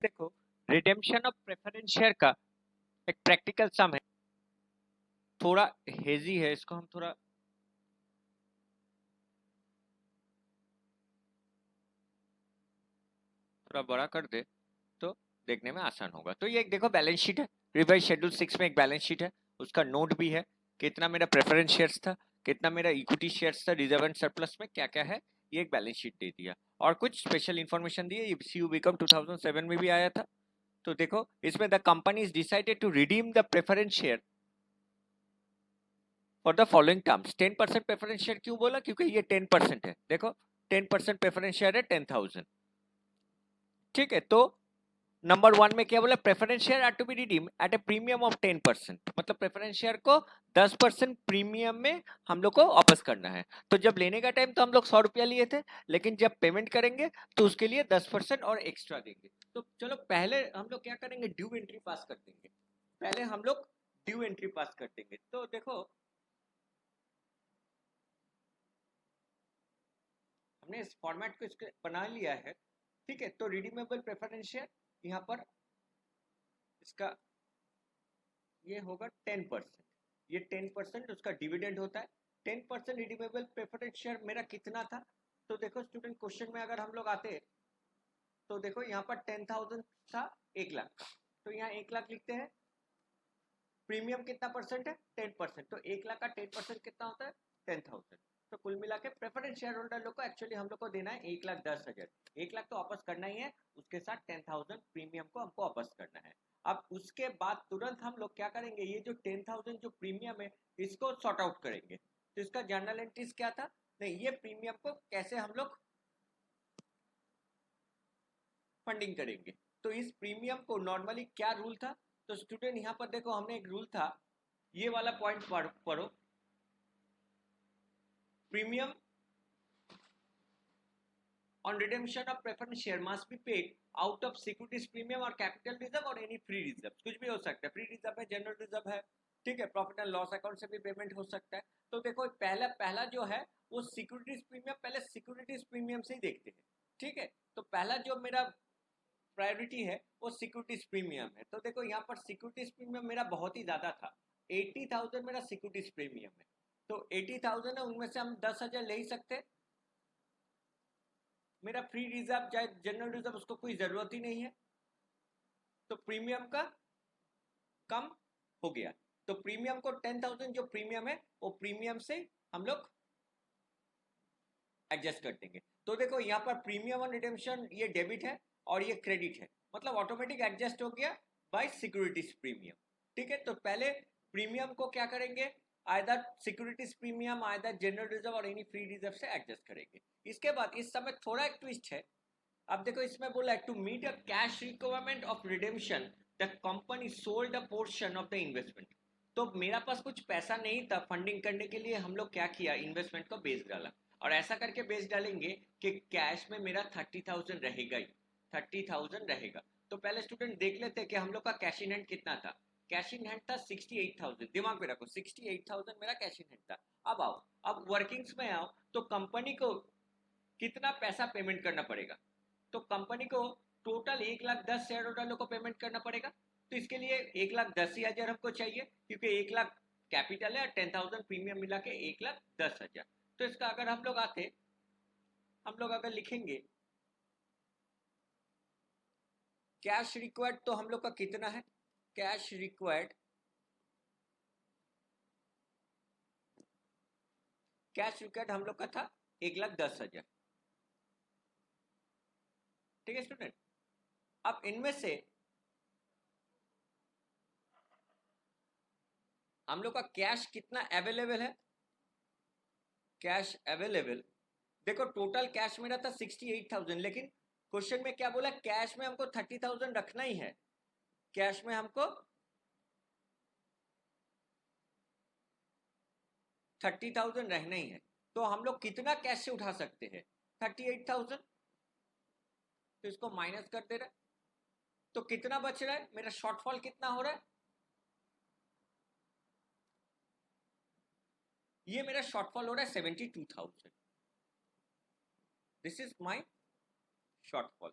देखो redemption of preference share का एक प्रैक्टिकल सम है, थोड़ा हेजी है, इसको हम थोड़ा बड़ा कर दे तो देखने में आसान होगा। तो ये एक देखो बैलेंस शीट है, रिवाइज शेड्यूल 6 में एक बैलेंस शीट है, उसका नोट भी है, कितना मेरा प्रेफरेंस शेयर्स था, कितना मेरा इक्विटी शेयर्स था, रिजर्व एंड सरप्लस में क्या क्या है, ये एक बैलेंस शीट दे दिया और कुछ स्पेशल इंफॉर्मेशन दी है। ये सीयू बीकॉम 2007 में भी आया था। तो देखो इसमें the company is decided to redeem the preference share for the following terms. 10% preference share क्यों बोला, क्योंकि ये 10% है। देखो 10% प्रेफरेंस शेयर है 10,000, ठीक है। तो नंबर 1 में क्या बोला, preference share are to be redeem at a premium of 10%, मतलब प्रेफरेंस शेयर को 10% प्रीमियम में हम लोग को वापस करना है। तो जब लेने का टाइम तो हम लोग 100 रुपया लिए थे, लेकिन जब पेमेंट करेंगे तो उसके लिए 10% और एक्स्ट्रा देंगे। तो चलो पहले हम लोग क्या करेंगे, ड्यू एंट्री पास कर देंगे। पहले हम लोग ड्यू एंट्री पास कर देंगे। तो देखो हमने इस फॉर्मेट को इसके बना लिया है, ठीक है। तो रिडीमेबल प्रेफरेंस शेयर यहाँ पर इसका ये होगा 10%, ये 10% उसका डिविडेंड होता है। 10% रिडीमेबल प्रेफरेंस शेयर मेरा कितना था, तो देखो स्टूडेंट क्वेश्चन में अगर हम लोग आते तो देखो यहाँ पर 10,000 था, 1 लाख का, तो यहाँ 1 लाख लिखते हैं। प्रीमियम कितना परसेंट है, 10%, तो 1 लाख का 10% कितना होता है, 10,000। तो कुल मिला के प्रेफरेंस शेयर होल्डर लोग को एक्चुअली हम लोग को देना है 1,10,000। 1 लाख तो वापस करना ही है, उसके साथ 10,000 प्रीमियम को हमको वापस करना है। अब उसके बाद तुरंत हम लोग क्या करेंगे, ये जो 10,000 जो प्रीमियम है इसको सॉर्ट आउट करेंगे। तो इसका जर्नल एंट्रीज क्या था, नहीं ये प्रीमियम को कैसे हम लोग फंडिंग करेंगे। तो इस प्रीमियम को नॉर्मली क्या रूल था, तो स्टूडेंट यहाँ पर देखो हमने एक रूल था, ये वाला पॉइंट पढ़ो, premium on redemption of preference share must be paid out of securities premium or capital reserve or any free reserve। कुछ भी हो सकता है, फ्री रिजर्व है, जनरल रिजर्व है, ठीक है, प्रॉफिट एंड लॉस अकाउंट से भी पेमेंट हो सकता है। तो देखो पहला पहला जो है वो सिक्योरिटीज प्रीमियम, पहले सिक्योरिटीज प्रीमियम से ही देखते हैं, ठीक है। तो पहला जो मेरा प्रायोरिटी है वो सिक्योरिटीज प्रीमियम है। तो देखो यहाँ पर सिक्योरिटीज प्रीमियम मेरा बहुत ही ज्यादा था, 80,000 मेरा सिक्योरिटीज प्रीमियम है। तो 80,000 है, उनमें से हम 10,000 ले ही सकते। मेरा फ्री रिजर्व चाहे जनरल रिजर्व उसको कोई जरूरत ही नहीं है, तो प्रीमियम का कम हो गया। तो प्रीमियम को 10,000 जो प्रीमियम है वो प्रीमियम से हम लोग एडजस्ट कर देंगे। तो देखो यहाँ पर प्रीमियम और रिडेम्पशन ये डेबिट है और ये क्रेडिट है, मतलब ऑटोमेटिक एडजस्ट हो गया बाय सिक्योरिटीज प्रीमियम, ठीक है। तो पहले प्रीमियम को क्या करेंगे, either securities premium either general reserve और एनी फ्री रिजर्व से एडजस्ट करेंगे। इसके बाद इस समय थोड़ा एक ट्विस्ट है। अब देखो इसमें बोला है to meet a cash requirement of redemption the company sold a portion of the investment. तो मेरा पास कुछ पैसा नहीं था फंडिंग करने के लिए, हम लोग क्या किया, इन्वेस्टमेंट को बेच डाला। और ऐसा करके बेच डालेंगे कि कैश में मेरा 30,000 रहेगा ही, 30,000 रहेगा। तो पहले स्टूडेंट देख लेते हैं कि हम लोग का कैश इन हैंड कितना था। कैश इन हैंड था 68,000, दिमाग में रखो 68,000 मेरा कैश इन हैंड था। अब आओ, अब वर्किंग्स में आओ, तो कंपनी को कितना पैसा पेमेंट करना पड़ेगा, तो कंपनी को टोटल 1,10,000 शेयर होल्डर को पेमेंट करना पड़ेगा। तो इसके लिए 1,10,000 हमको चाहिए, क्योंकि 1,00,000 कैपिटल है, 10,000 प्रीमियम मिला के 1,10,000। तो इसका अगर हम लोग आते, हम लोग अगर लिखेंगे कैश रिक्वायर्ड, तो हम लोग का कितना है, कैश रिक्वायर्ड, कैश रिक्वायर्ड हम लोग का था 1,10,000, ठीक है स्टूडेंट। अब इनमें से हम लोग का कैश कितना अवेलेबल है, कैश अवेलेबल, देखो टोटल कैश मेरा था 68,000, लेकिन क्वेश्चन में क्या बोला, कैश में हमको 30,000 रखना ही है, कैश में हमको 30,000 रहना ही है। तो हम लोग कितना कैश से उठा सकते हैं, 38,000। तो इसको माइनस कर दे रहा है, तो कितना बच रहा है, मेरा शॉर्टफॉल कितना हो रहा है, ये मेरा शॉर्टफॉल हो रहा है 72,000। This is my shortfall.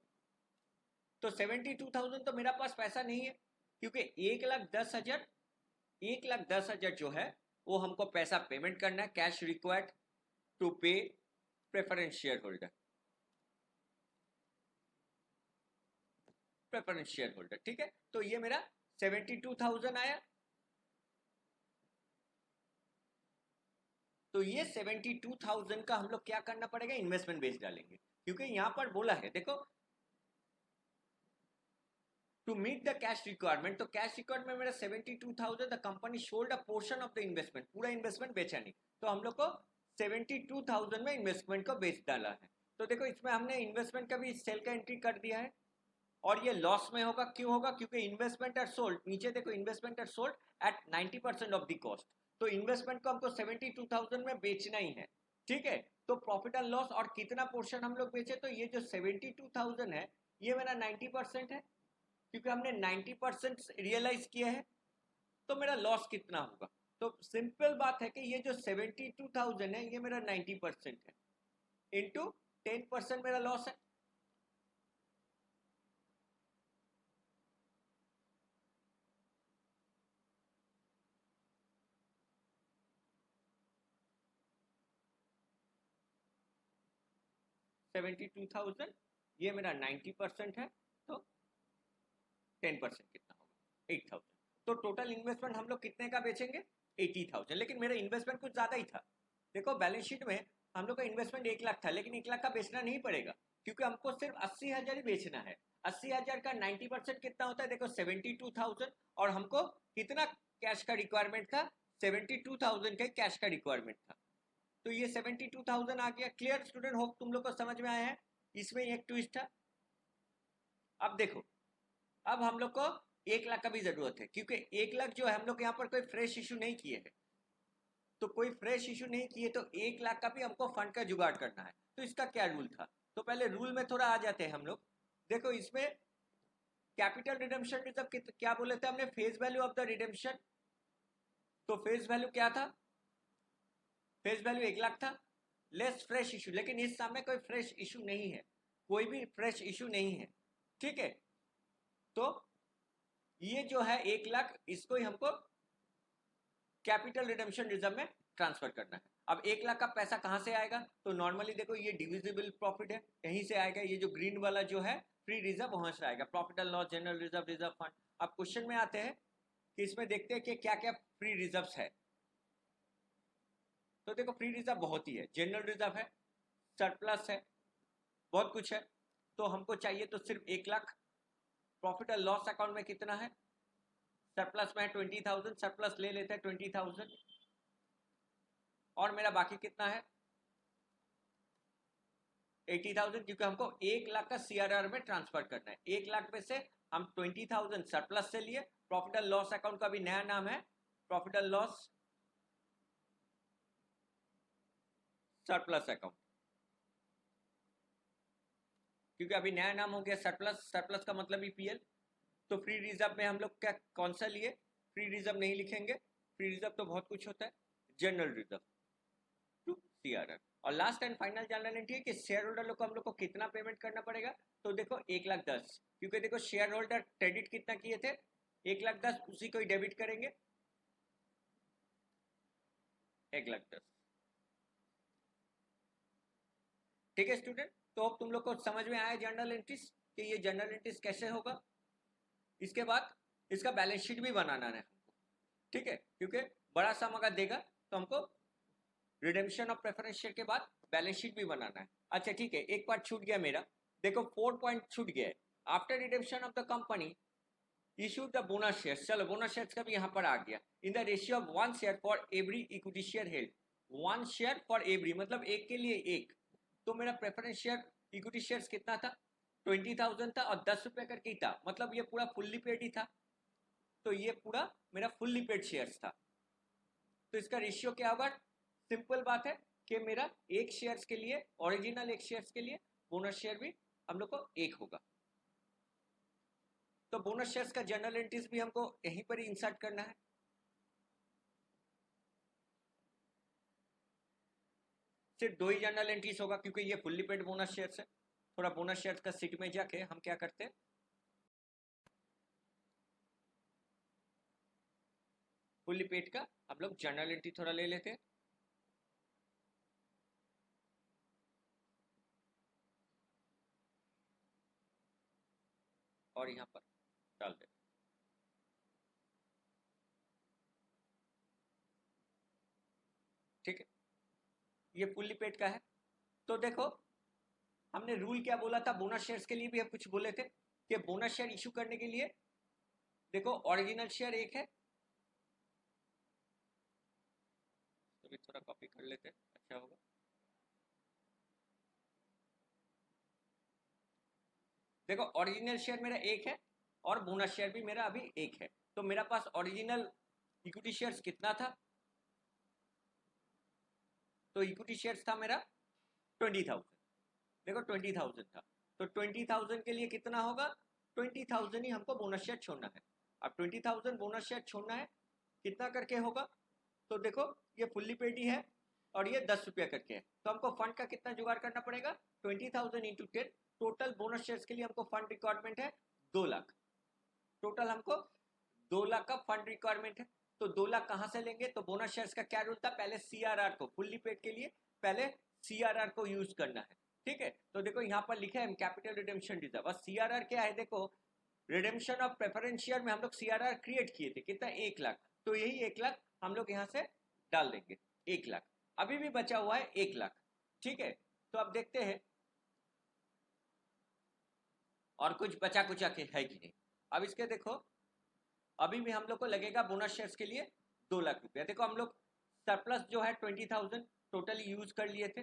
तो 72,000 तो मेरा पास पैसा नहीं है, क्योंकि 1,10,000 जो है वो हमको पैसा पेमेंट करना है, कैश रिक्वायर्ड टू पे प्रेफरेंस शेयर होल्डर, ठीक है। तो ये मेरा 72,000 आया। तो ये 72,000 का हम लोग क्या करना पड़ेगा, इन्वेस्टमेंट बेस डालेंगे, क्योंकि यहां पर बोला है देखो to meet the cash requirement, तो कैश रिक्वायरमेंट में मेरा 72,000, the company sold a portion of the investment, पूरा इन्वेस्टमेंट बेचा नहीं, तो हम लोग को 72,000 में इन्वेस्टमेंट को बेच डाला है। तो देखो इसमें हमने इन्वेस्टमेंट का भी सेल का एंट्री कर दिया है, और ये लॉस में होगा, क्यों होगा, क्योंकि इन्वेस्टमेंट आर सोल्ड, नीचे देखो investment are sold at 90% of the cost, तो इन्वेस्टमेंट को हमको 72,000 में बेचना ही है, ठीक है। तो प्रॉफिट एंड लॉस और कितना पोर्शन हम लोग बेचे, तो ये जो 72,000 है ये मेरा 90% है, क्योंकि हमने 90% रियलाइज किया है, तो मेरा लॉस कितना होगा। तो सिंपल बात है कि ये जो 72,000 है ये मेरा 90% है, इंटू 10% मेरा लॉस है। ये मेरा 90% है, तो 10% कितना होगा, 8,000। तो टोटल इन्वेस्टमेंट हम लोग कितने का बेचेंगे, 80,000, लेकिन मेरा इन्वेस्टमेंट कुछ ज़्यादा ही था। देखो बैलेंस शीट में हम लोग का इन्वेस्टमेंट 1 लाख था, लेकिन 1 लाख का बेचना नहीं पड़ेगा, क्योंकि हमको सिर्फ 80,000 ही बेचना है। 80,000 का 90% कितना होता है, देखो 72,000, और हमको कितना कैश का रिक्वायरमेंट था, 72,000 का कैश का रिक्वायरमेंट था, तो ये 72,000 आ गया। क्लियर स्टूडेंट, होप तुम लोग को समझ में आया है। इसमें एक ट्विस्ट है। अब देखो, अब हम लोग को 1 लाख का भी जरूरत है, क्योंकि 1 लाख जो है हम लोग यहाँ पर कोई फ्रेश इशू नहीं किए हैं, तो कोई फ्रेश इशू नहीं किए, तो 1 लाख का भी हमको फंड का जुगाड़ करना है। तो इसका क्या रूल था, तो पहले रूल में थोड़ा आ जाते हैं हम लोग। देखो इसमें कैपिटल रिडेम्पशन रिजर्व क्या बोले थे हमने, face value of the redemption, तो फेस वैल्यू क्या था, फेस वैल्यू 1 लाख था, लेस फ्रेश इशू, लेकिन इस समय कोई फ्रेश इशू नहीं है, कोई भी फ्रेश इशू नहीं है, ठीक है। तो ये जो है 1 लाख, इसको ही हमको कैपिटल रिडेम्पशन रिजर्व में ट्रांसफर करना है। अब 1 लाख का पैसा कहां से आएगा, तो नॉर्मली देखो ये डिविजिबल प्रॉफिट है, यहीं से आएगा, ये जो ग्रीन वाला जो है फ्री रिजर्व वहां से आएगा, profit and loss, general reserve, reserve fund. अब क्वेश्चन में आते हैं कि इसमें देखते हैं कि क्या क्या फ्री रिजर्व है। तो देखो फ्री रिजर्व बहुत ही है, जनरल रिजर्व है, सरप्लस है, बहुत कुछ है। तो हमको चाहिए तो सिर्फ 1 lakh. Profit and loss account में कितना है, सरप्लस में 20,000, सरप्लस ले लेते हैं 20,000, और मेरा बाकी कितना है 80,000, क्योंकि हमको 1 लाख का CRR में ट्रांसफर करना है। 1 लाख में से हम 20,000 सरप्लस से लिए। प्रॉफिट एंड लॉस अकाउंट का भी नया नाम है profit and loss surplus account, क्योंकि अभी नया नाम हो गया सरप्लस, सरप्लस का मतलब ही PL। तो फ्री रिजर्व में हम लोग क्या कौन सा लिए, फ्री रिजर्व नहीं लिखेंगे, फ्री रिजर्व तो बहुत कुछ होता है, जनरल रिजर्व टू CRR। और लास्ट एंड फाइनल जानना है कि शेयर होल्डर लोग को हम लोग को कितना पेमेंट करना पड़ेगा, तो देखो 1,10,000, क्योंकि देखो शेयर होल्डर क्रेडिट कितना किए थे 1,10,000, उसी को ही डेबिट करेंगे 1,10,000, ठीक है स्टूडेंट। तो अब तुम लोग को समझ में आया जर्नल एंट्रीज कि ये जर्नल एंट्रीज कैसे होगा। इसके बाद इसका बैलेंस शीट भी बनाना है हमको, ठीक है, क्योंकि बड़ा सम अगर देगा तो हमको रिडेम्पशन ऑफ प्रेफरेंस शेयर के बाद बैलेंस शीट भी बनाना है। अच्छा ठीक है, एक पार्ट छूट गया मेरा, देखो 4 पॉइंट छूट गया है। After redemption of the company issue the bonus share, चलो बोनस शेयर का भी यहाँ पर आ गया, in the ratio of 1 share for every equity share held, 1 share for every मतलब एक के लिए एक। तो मेरा प्रेफरेंस शेयर इक्विटी शेयर कितना था 20,000 था, और 10 रुपये करके ही था, मतलब ये पूरा फुल्ली पेड ही था, तो ये पूरा मेरा फुल्ली पेड शेयर्स था। तो इसका रेशियो क्या होगा, सिंपल बात है कि मेरा एक शेयर्स के लिए, ओरिजिनल एक शेयर्स के लिए बोनस शेयर भी हम लोग को एक होगा। तो बोनस शेयर्स का जर्नल एंट्रीज भी हमको यहीं पर ही इंसर्ट करना है। सिर्फ 2 ही जर्नल एंट्रीज होगा, क्योंकि ये फुल्ली पेड बोनस शेयर्स है। थोड़ा बोनस शेयर्स का सीट में जाके हम क्या करते हैं, फुल्ली पेड का हम लोग जर्नल एंट्री थोड़ा ले लेते हैं। और यहाँ पर डाल देते, ठीक है, ये फुल्ली पेड का है। तो देखो हमने रूल क्या बोला था, बोनस शेयर्स के लिए भी हम कुछ बोले थे कि बोनस शेयर इशू करने के लिए देखो ओरिजिनल शेयर एक है, तो भी थोड़ा कॉपी कर लेते हैं, अच्छा होगा। देखो ओरिजिनल शेयर मेरा एक है और बोनस शेयर भी मेरा अभी एक है। तो मेरा पास ओरिजिनल इक्विटी शेयर्स कितना था, तो इक्विटी शेयर्स था मेरा 20,000। देखो 20,000 था, तो 20,000 के लिए कितना होगा, 20,000 ही हमको बोनस शेयर छोड़ना है। अब 20,000 बोनस शेयर छोड़ना है, कितना करके होगा, तो देखो ये फुल्ली पेड ही है और ये 10 रुपया करके है, तो हमको फंड का कितना जुगाड़ करना पड़ेगा, 20,000 इंटू 10। टोटल बोनस शेयर्स के लिए हमको फंड रिक्वायरमेंट है 2 लाख। टोटल हमको 2 लाख का फंड रिक्वायरमेंट है। तो 2 लाख कहां से लेंगे, तो बोनस शेयर्स का क्या रूल था, पहले सीआरआर को, फुल्ली पेड के लिए पहले सीआरआर को यूज करना है, ठीक है। तो देखो यहाँ पर लिखा है कैपिटल रिडेम्पशन रिजर्व, और सीआरआर क्या है, देखो रिडेम्पशन ऑफ प्रेफरेंस शेयर में हम लोग सीआरआर क्रिएट किए थे, कितना 1 लाख, तो यही 1 लाख हम लोग यहाँ से डाल देंगे, 1 लाख। अभी भी बचा हुआ है 1 लाख, ठीक है। तो अब देखते हैं और कुछ बचा कुचा के है कि नहीं। अब इसके देखो अभी भी हम लोग को लगेगा बोनस शेयर्स के लिए 2 लाख रुपया। देखो हम लोग सरप्लस जो है 20,000 टोटली यूज कर लिए थे।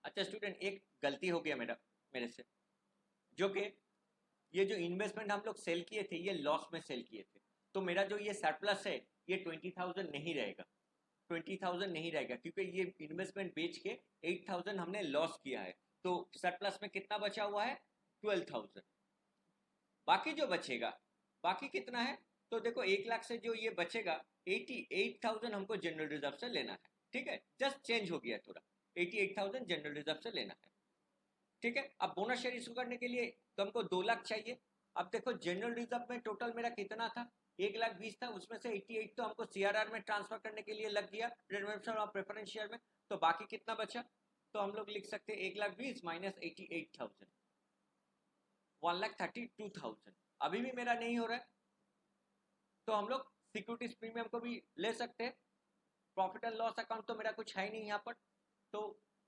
अच्छा स्टूडेंट, एक गलती हो गया मेरे से, जो कि ये जो इन्वेस्टमेंट हम लोग सेल किए थे ये लॉस में सेल किए थे, तो मेरा जो ये सरप्लस है ये 20,000 नहीं रहेगा, 20,000 नहीं रहेगा, क्योंकि ये इन्वेस्टमेंट बेच के 8,000 हमने लॉस किया है। तो सरप्लस में कितना बचा हुआ है, 12,000। बाकी जो बचेगा, बाकी कितना है, तो देखो 1 लाख से जो ये बचेगा 88,000 हमको जनरल रिजर्व से लेना है, ठीक है, जस्ट चेंज हो गया थोड़ा, 88,000 जनरल रिजर्व से लेना है, ठीक है। अब बोनस शेयर इशू करने के लिए तो हमको 2 लाख चाहिए। अब देखो जनरल रिजर्व में टोटल मेरा कितना था, 1,20,000 था, उसमें से 88 तो हमको सीआरआर में ट्रांसफर करने के लिए लग गया रिडेम्पशन ऑफ प्रेफरेंस शेयर में, तो बाकी कितना बचा, तो हम लोग लिख सकते हैं 1,20,000 माइनस 88,000, 1,32,000। अभी भी मेरा नहीं हो रहा है, तो हम लोग सिक्योरिटीज प्रीमियम को भी ले सकते हैं। प्रॉफिट एंड लॉस अकाउंट तो मेरा कुछ है ही नहीं यहाँ पर, तो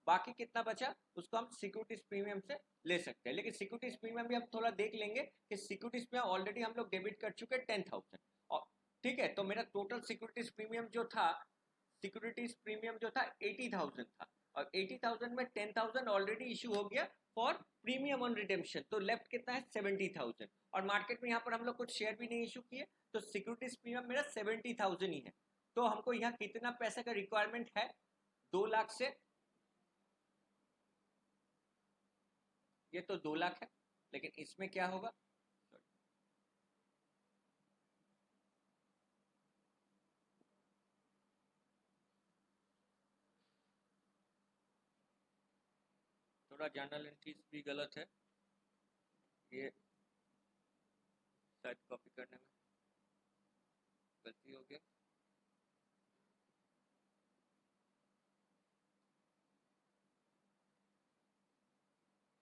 बाकी कितना बचा उसको हम सिक्योरिटीज प्रीमियम से ले सकते हैं। लेकिन सिक्योरिटीज प्रीमियम भी हम थोड़ा देख लेंगे कि सिक्योरिटीज प्रीमियम ऑलरेडी हम लोग डेबिट कर चुके 10,000, और ठीक है, तो मेरा टोटल सिक्योरिटीज प्रीमियम जो था, सिक्योरिटीज प्रीमियम जो था 80,000 था, और 80,000 में 10,000 ऑलरेडी इशू हो गया फॉर प्रीमियम ऑन रिडेम्पशन, तो लेफ्ट कितना है 70,000, और मार्केट में यहाँ पर हम लोग कुछ शेयर भी नहीं इशू किए, तो सिक्योरिटीज प्रीमियम मेरा 70,000 ही है। तो हमको यहाँ कितना पैसे का रिक्वायरमेंट है, 2 लाख से, ये तो 2 लाख है, लेकिन इसमें क्या होगा, थोड़ा जर्नल एंट्रीज भी गलत है, ये शायद कॉपी करने में गलती हो गया।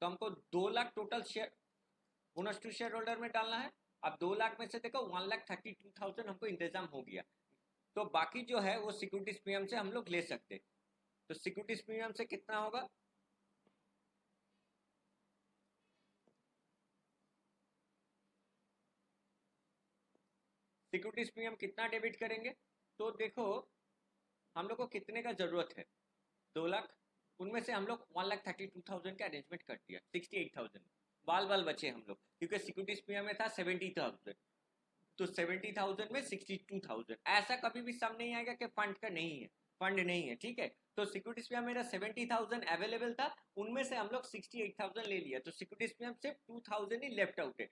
तो हमको 2 lakh total share bonus to share holder में डालना है। अब 2 लाख में से देखो 1,32,000 हमको इंतजाम हो गया, तो बाकी जो है वो सिक्योरिटीज प्रीमियम से हम लोग ले सकते। तो सिक्योरिटीज प्रीमियम से कितना होगा, सिक्योरिटीज प्रीमियम कितना डेबिट करेंगे, तो देखो हम लोग को कितने का जरूरत है, 2 लाख, उनमें से हम लोग 1,32,000 का अरेंजमेंट कर दिया, 68,000 बाल बाल बचे हम लोग, क्योंकि सिक्योरिटीज प्रीमियम में था 70,000, तो 70,000 में 62,000, ऐसा कभी भी सम नहीं आएगा कि फंड का नहीं है, फंड नहीं है, ठीक है। तो सिक्योरिटीज प्रीमियम मेरा 70,000 अवेलेबल था, उनमें से हम लोग 68,000 ले लिया, तो सिक्योरिटीज प्रीमियम सिर्फ 2,000 ही लेफ्ट आउट है।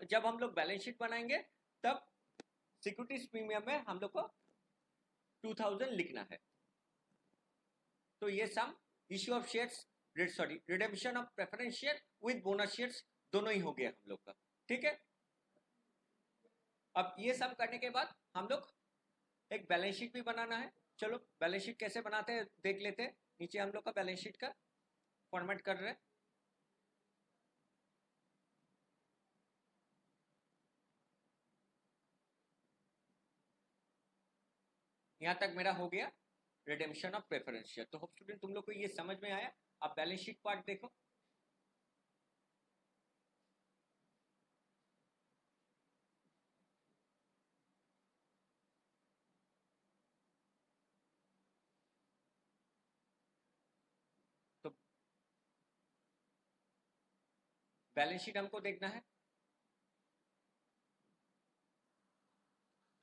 जब हम लोग बैलेंस शीट बनाएंगे तब सिक्योरिटीज प्रीमियम में हम लोग को 2,000 लिखना है। तो ये sum issue of shares, sorry redemption of preference share with bonus shares दोनों ही हो गया हम लोग का, ठीक है। अब ये सब करने के बाद हम लोग एक बैलेंस शीट भी बनाना है। चलो बैलेंस शीट कैसे बनाते हैं देख लेते हैं। नीचे हम लोग का बैलेंस शीट का फॉर्मेट कर रहे हैं। यहाँ तक मेरा हो गया रिडेम्पशन ऑफ प्रेफरेंस शेयर। तो होप स्टूडेंट तुम लोग को ये समझ में आया। अब बैलेंस शीट पार्ट देखो। तो बैलेंस शीट हमको देखना है।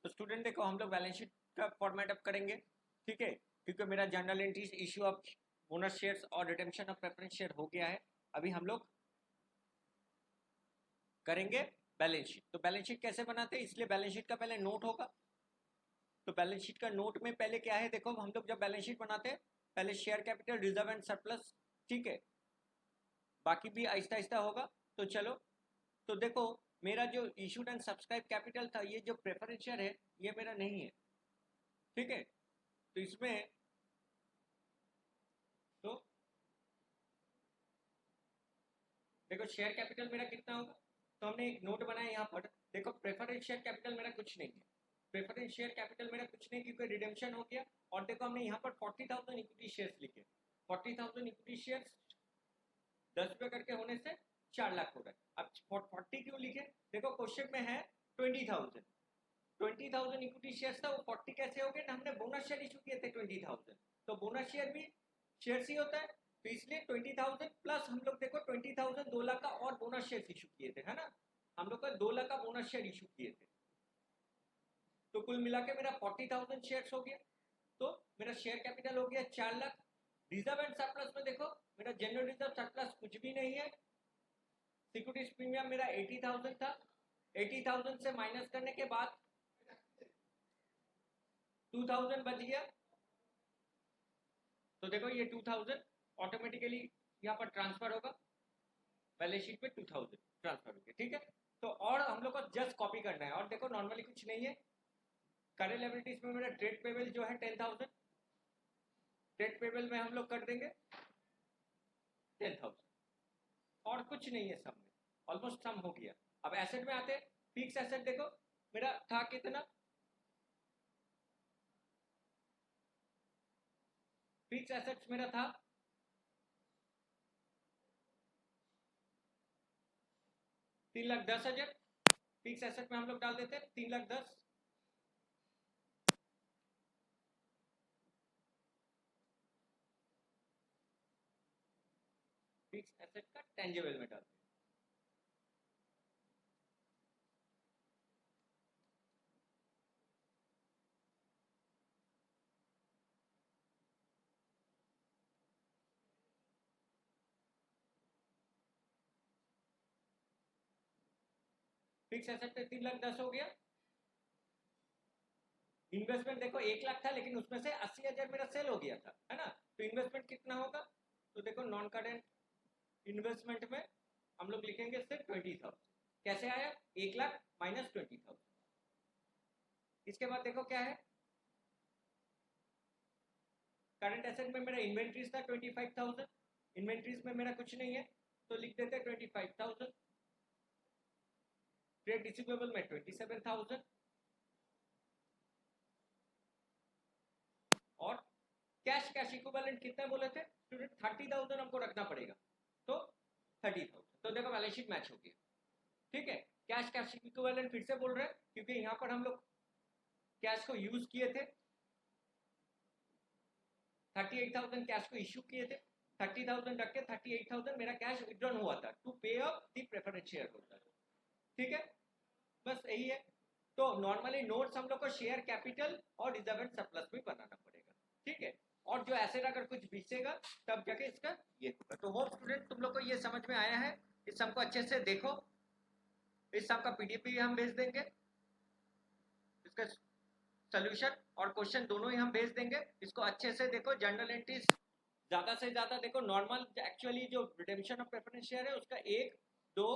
तो स्टूडेंट देखो हम लोग बैलेंस शीट का फॉर्मेट अप करेंगे, ठीक है, क्योंकि मेरा journal entries, issue of bonus shares और रिडेम्पशन ऑफ प्रेफरेंस शेयर हो गया है। अभी हम लोग करेंगे बैलेंस शीट। तो बैलेंस शीट कैसे बनाते हैं, इसलिए बैलेंस शीट का पहले नोट होगा। तो बैलेंस शीट का नोट में पहले क्या है, देखो हम लोग जब बैलेंस शीट बनाते हैं पहले share capital, reserve and surplus, ठीक है, बाकी भी आहिस्ता आहिस्ता होगा। तो चलो, तो देखो मेरा जो इशूड एंड सब्सक्राइब कैपिटल था, ये जो प्रेफरेंस शेयर है ये मेरा नहीं है, ठीक है। तो इसमें तो देखो शेयर कैपिटल मेरा कितना होगा। तो हमने एक नोट बनाया यहाँ पर, देखो प्रेफरेंस शेयर कैपिटल मेरा कुछ नहीं है। प्रेफरेंस शेयर कैपिटल मेरा कुछ नहीं क्योंकि रिडेम्पशन हो गया। और देखो हमने यहाँ पर 40,000 इक्विटी शेयर्स लिखे। 40,000 इक्विटी शेयर्स 10 रुपये करके होने से 4 लाख हो रहा है। अब 40 क्यों लिखे, देखो क्वेश्चन में है 20,000, 20,000 इक्विटी शेयर्स था, वो 40 कैसे हो गए ना, हमने बोनस शेयर इशू किए थे 20,000। तो बोनस शेयर भी शेयर ही होता है, तो इसलिए 20,000 प्लस हम लोग देखो 20,000 2 लाख का और बोनस शेयर इशू किए थे, है ना, हम लोग का 2 लाख का बोनस शेयर इशू किए थे। तो कुल मिला के मेरा 40,000 शेयर्स हो गया। तो मेरा शेयर कैपिटल हो गया 4 लाख। रिजर्व एंड सरप्लस में देखो मेरा जनरल रिजर्व सरप्लस कुछ भी नहीं है। सिक्योरिटीज प्रीमियम मेरा 80,000 था, 80,000 से माइनस करने के बाद 2,000 बच गया। तो देखो ये 2,000 ऑटोमेटिकली यहाँ पर ट्रांसफर होगा, बैलेंस शीट में 2,000 ट्रांसफर हो गया, ठीक है। तो और हम लोग को जस्ट कॉपी करना है, और देखो नॉर्मली कुछ नहीं है। करेंट लायबिलिटीज में मेरा ट्रेड पेबल जो है 10,000, ट्रेड पेबल में हम लोग कर देंगे 10,000, और कुछ नहीं है सब में, ऑलमोस्ट सम हो गया। अब एसेट में आते हैं। फिक्स एसेट देखो मेरा था कितना, फिक्स एसेट्स मेरा था 3,10,000। फिक्स एसेट में हम लोग डाल देते हैं 3,10,000। फिक्स एसेट का टेंजेबल में डालते हैं। फिक्स एसेट पे 3,10,000 हो गया। इन्वेस्टमेंट देखो 1 लाख था, लेकिन उसमें से 80,000 मेरा सेल हो गया था, है ना। तो इन्वेस्टमेंट कितना होगा, तो देखो नॉन करेंट इन्वेस्टमेंट में हम लोग लिखेंगे सिर्फ 20,000। कैसे आया, 1 लाख माइनस 20,000। इसके बाद देखो क्या है, करंट एसेट में मेरा इन्वेंट्रीज था 25,000, इन्वेंट्रीज में मेरा कुछ नहीं है, तो लिख देते हैं 25,000। ट्रेड रिसीवेबल में 27,000, और कैश इक्विवेलेंट कितना बोले थे स्टूडेंट, 30,000 हमको रखना पड़ेगा, तो 30,000। तो देखो बैलेंस शीट मैच हो गया, ठीक है। कैश इक्विवेलेंट फिर से बोल रहे हैं क्योंकि यहाँ पर हम लोग कैश को यूज किए थे, 38,000 कैश को इश्यू किए थे, 30,000 रख के 38,000 मेरा कैश विड्रॉन हुआ था टू पे ऑफ द प्रेफरेंस शेयर होता है, ठीक है, बस यही है। तो नॉर्मली नोट्स हम लोग को शेयर कैपिटल और रिजर्व एंड सरप्लस भी बनाना पड़ेगा, ठीक है। और जो एसेट अगर कुछ बिचेगा तब जाके इसका ये होगा। तो होप स्टूडेंट तुम लोग को ये समझ में आया है। इस सम को अच्छे से देखो, इस सम का पीडीएफ भी हम भेज देंगे, इसका सोल्यूशन और क्वेश्चन दोनों ही हम भेज देंगे। इसको अच्छे से देखो, जर्नल एंट्रीज ज्यादा से ज्यादा देखो। नॉर्मल एक्चुअली जो रिडेम्पशन ऑफ प्रेफरेंस शेयर है उसका 1, 2,